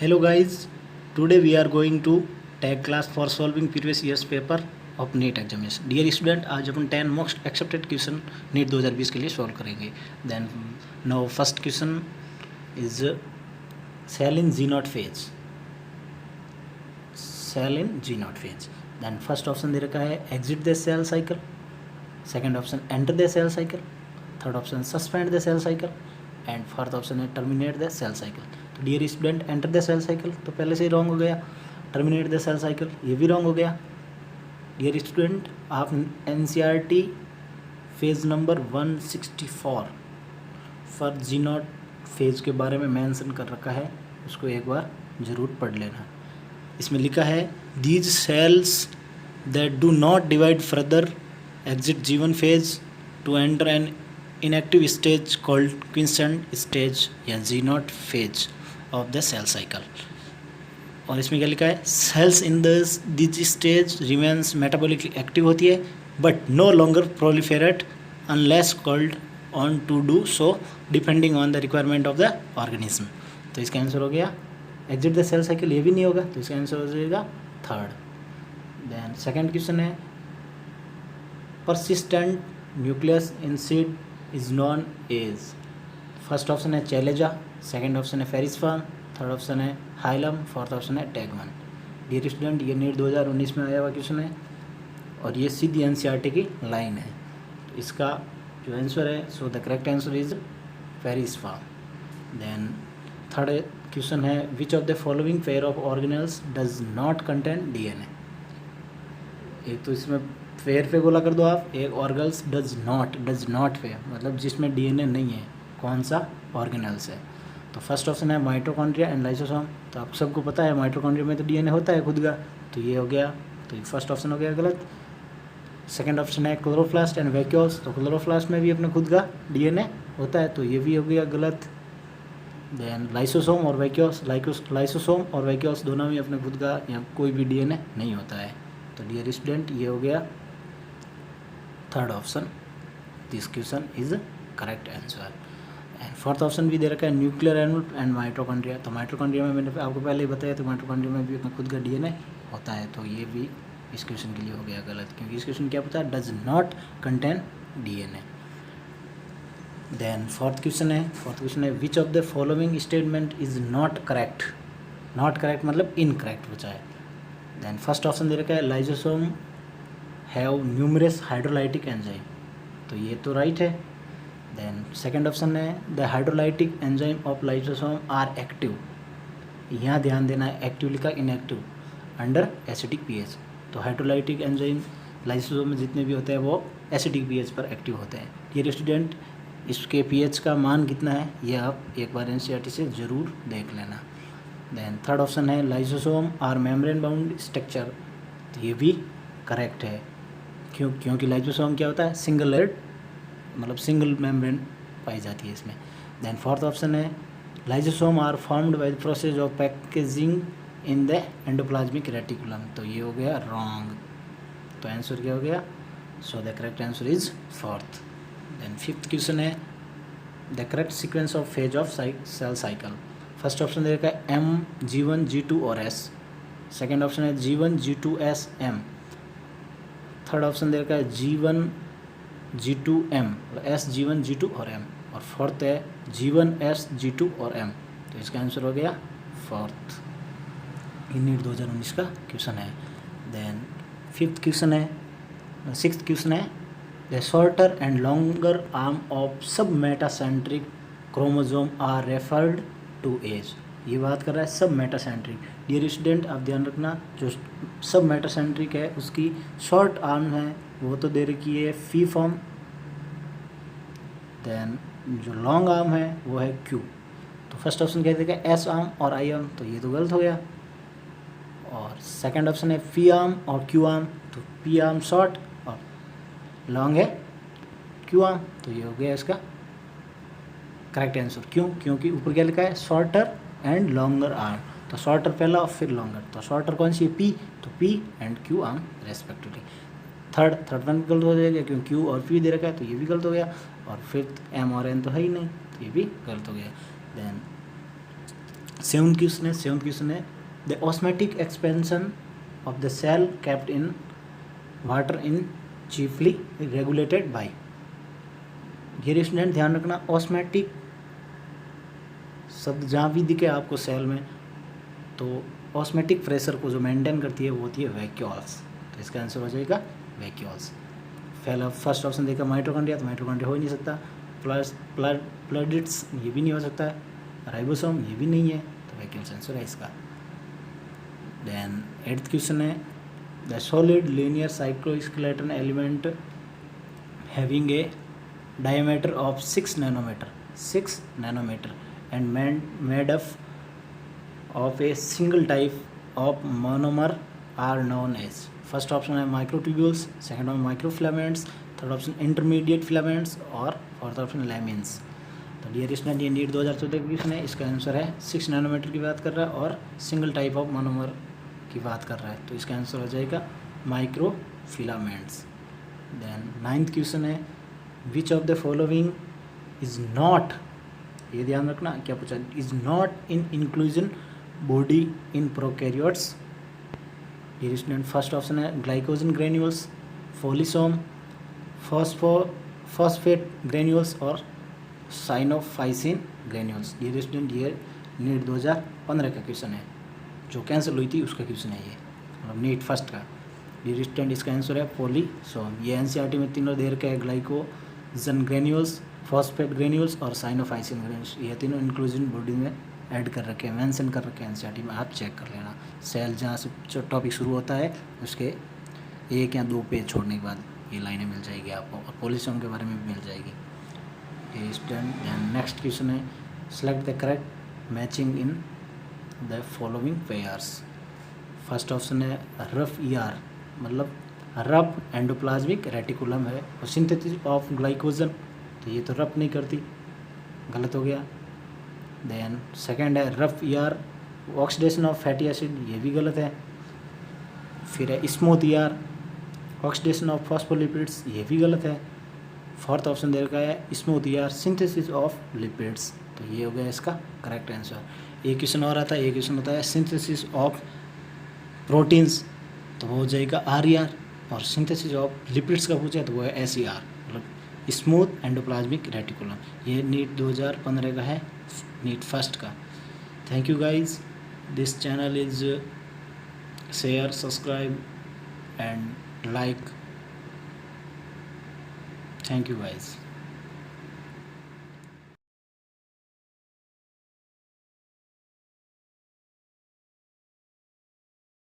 Hello guys, today we are going to take class for solving previous years paper of NEET examination. Dear student, आज अपन 10 most accepted question NEET 2020 के लिए solve करेंगे. Then now first question is cell in G naught phase. Cell in G naught phase. Then first option दे रखा है exit the cell cycle. Second option enter the cell cycle. Third option suspend the cell cycle. And fourth option है terminate the cell cycle. तो dear student enter the cell cycle तो पहले से ही wrong हो गया. Terminate the cell cycle ये भी wrong हो गया. डियर स्टूडेंट आप NCERT page number 164 for G naught phase के बारे में मेंशन कर रखा है, उसको एक बार ज़रूर पढ़ लेना. इसमें लिखा है these cells that do not divide further exit G1 phase to enter an inactive stage called quiescent stage या G naught phase of the cell cycle. और इसमें क्या लिखा है cells in this stage remains metabolically active होती है but no longer proliferate unless called on to do so depending on the requirement of the organism. तो इसका answer हो गया exit the cell cycle. ये भी नहीं होगा तो इसका आंसर हो जाएगा थर्ड. देन सेकेंड क्वेश्चन है persistent nucleus in seed is known as. First option है चैलेजा, सेकेंड ऑप्शन है फेरिस्फर्म, थर्ड ऑप्शन है हाइलम, फोर्थ ऑप्शन है टैगमन. डियर स्टूडेंट ये नीट 2019 में आया हुआ क्वेश्चन है और ये सीधी एनसीईआरटी की लाइन है. तो इसका जो आंसर है so the correct answer is perisperm. Then third question है which of the following pair of organelles does not contain DNA. एक तो इसमें फेयर पे गोला कर दो आप, एक ऑर्गल्स डज नॉट पे मतलब जिसमें डीएनए नहीं है, कौन सा ऑर्गेनल्स है. तो फर्स्ट ऑप्शन है माइटोकॉन्ड्रिया एंड लाइसोसोम. तो आप सबको पता है माइटोकॉन्ड्रिया में तो डीएनए होता है खुद का, तो ये हो गया. तो ये फर्स्ट ऑप्शन हो गया गलत. सेकंड ऑप्शन है क्लोरोप्लास्ट एंड वैक्यूल्स. तो क्लोरोप्लास्ट में भी अपने खुद का डीएनए होता है, तो ये भी हो गया गलत. देन लाइसोसोम और वैक्यूल्स, लाइसोसोम और वैक्यूल्स दोनों में अपने खुद का या कोई भी डीएनए नहीं होता है. तो डियर स्टूडेंट ये हो गया third option. This question is correct answer. And fourth option भी दे रखा है न्यूक्लियर एनवलप एंड माइटोकॉन्ड्रिया. तो माइटोकॉन्ड्रिया में मैंने आपको पहले ही बताया, तो माइटोकॉन्ड्रिया में भी अपना खुद का डीएनए होता है, तो ये भी इस क्वेश्चन के लिए हो गया गलत, क्योंकि इस क्वेश्चन क्या पता है does not contain DNA. Then fourth question है which of the following statement is not correct. Not correct मतलब इनकरेक्ट बचा है. देन फर्स्ट ऑप्शन दे रखा है lysosome have numerous hydrolytic enzyme. तो ये तो राइट है. देन सेकंड ऑप्शन है the hydrolytic enzyme of lysosome are active. यहाँ ध्यान देना है एक्टिव लिखा इनएक्टिव अंडर एसिडिक पीएच. तो हाइड्रोलाइटिक एंजाइम लाइसोसोम में जितने भी होते हैं वो एसिडिक पीएच पर एक्टिव होते हैं. डियर स्टूडेंट इसके पीएच का मान कितना है ये आप एक बार एनसीईआरटी से ज़रूर देख लेना. देन थर्ड ऑप्शन है lysosome are membrane bound structure. तो ये भी करेक्ट है क्योंकि लाइसोसोम क्या होता है सिंगल लेयर्ड मतलब सिंगल मेम्ब्रेन पाई जाती है इसमें. देन फोर्थ ऑप्शन है lysosome are formed by the process of packaging in the endoplasmic reticulum. तो ये हो गया रॉन्ग. तो आंसर क्या हो गया so the correct answer is fourth. Then fifth question है the correct sequence of phase of cell cycle. First option दे रखा है M, G1, G2 और S. सेकेंड ऑप्शन है G1, G2, S, M. Third option दे रखा है G1, G2, M, S, G1, G2 और M. और फोर्थ है G1, S, G2 और M. तो इसका आंसर हो गया फोर्थ. नीट 2019 का क्वेश्चन है. देन सिक्स्थ क्वेश्चन है the shorter and longer arm of sub metacentric chromosome are referred to as. ये बात कर रहा है सब मेटासेंट्रिक. डियर स्टूडेंट आप ध्यान रखना जो सब मेटासेंट्रिक है उसकी शॉर्ट आर्म है वो तो दे रखी है फी फॉर्म. देन जो लॉन्ग आर्म है वो है क्यू. तो फर्स्ट ऑप्शन क्या देगा एस आर्म और आई आर्म. तो ये तो गलत हो गया. और सेकंड ऑप्शन है पी आर्म और क्यू आर्म. तो पी आर्म शॉर्ट और लॉन्ग है क्यू आर्म. तो ये हो गया इसका करेक्ट आंसर. क्योंकि ऊपर क्या लिखा है शॉर्टर एंड लॉन्गर आर्म. तो शॉर्टर पहला और फिर लॉन्गर. तो शॉर्टर कौन सी है पी. तो P and Q arm respectively. Third one गलत हो जाएगा क्योंकि क्यू और पी दे रखा है, तो ये भी गलत हो गया. और फिफ्थ एम और एन तो है ही नहीं, तो ये भी गलत हो गया. देन सेवंथ क्वेश्चन है the osmotic expansion of the cell kept in water in chiefly regulated by. ये स्टूडेंट ध्यान रखना, ऑस्मेटिक शब्द जहाँ भी दिखे आपको सेल में, तो ऑस्मेटिक प्रेशर को जो मेंटेन करती है वो होती है वैक्यूल्स। तो इसका आंसर हो जाएगा वैक्यूल्स। फर्स्ट ऑप्शन देखा माइटोकॉन्ड्रिया, तो माइटोकॉन्ड्रिया हो ही नहीं सकता। प्लाडिड्स ये भी नहीं हो सकता है। राइबोसोम ये भी नहीं है, तो वैक्यूल्स आंसर है इसका। देन 8th क्वेश्चन है the solid linear cytoskeleton element having a diameter of 6 nanometer and made up of a single type of monomer are known as। First option है microtubules, second option microfilaments, third option intermediate filaments और fourth option lamins. तो dear student ये NEET 2014 का question है, इसका answer है 6 nanometre की बात कर रहा है और सिंगल टाइप ऑफ मोनोमर की बात कर रहा है, तो इसका आंसर हो जाएगा माइक्रोफिलामेंट्स। देन 9th क्वेश्चन है which of the following is not, ये ध्यान रखना क्या पूछा, is not in inclusion body in prokaryotes. ये स्टूडेंट फर्स्ट ऑप्शन है ग्लाइकोजन ग्रेन्यूल्स, फोलिसोम, फॉस्फेट ग्रेन्यूल्स और साइनोफाइसिन ग्रेन्यूल्स। ये स्टूडेंट ये नीट 2015 का क्वेश्चन है, जो कैंसिल हुई थी उसका क्वेश्चन है ये, मतलब नीट फर्स्ट का। ये स्टूडेंट इसका आंसर है फोलिसोम। ये एनसीईआरटी में तीनों दे रखे हैं, ग्लाइकोजन ग्रेन्यूल्स, फॉस्फेट ग्रेन्यूल्स और साइनोफाइसिन ग्रेन्यूल्स, ये तीनों इंक्लूजन बॉडी में ऐड कर रखे हैं, मेंशन कर रखे हैं एनसीईआरटी में, आप चेक कर लेना। सेल जहाँ से जो टॉपिक शुरू होता है उसके 1 या 2 पेज छोड़ने के बाद ये लाइनें मिल जाएगी आपको, और पोलिसोम के बारे में भी मिल जाएगी। ये स्टूडेंट नेक्स्ट क्वेश्चन है select the correct matching in the following pairs. First option है रफ ईआर, मतलब रफ एंडोप्लाज्मिक रेटिकुलम है, और सिंथेसिस ऑफ ग्लाइकोजन, तो ये तो रफ नहीं करती, गलत हो गया। देन सेकंड है rough ER oxidation of fatty acid, ये भी गलत है। फिर है smooth ER oxidation of phospholipids, ये भी गलत है। फोर्थ ऑप्शन दे रखा है smooth ER synthesis of lipids, तो ये हो गया इसका करेक्ट आंसर। एक क्वेश्चन और आता है, एक क्वेश्चन होता है सिंथेसिस ऑफ प्रोटीन्स, तो वो हो जाएगा आर, और सिंथेसिस ऑफ लिपिड्स का पूछा तो वो है SER, मतलब स्मूथ एंडोप्लाज्मिक रेटिकुलम। ये नीट 2015 का है, नीट फर्स्ट का। Thank you guys, this channel is share, subscribe and like. Thank you guys.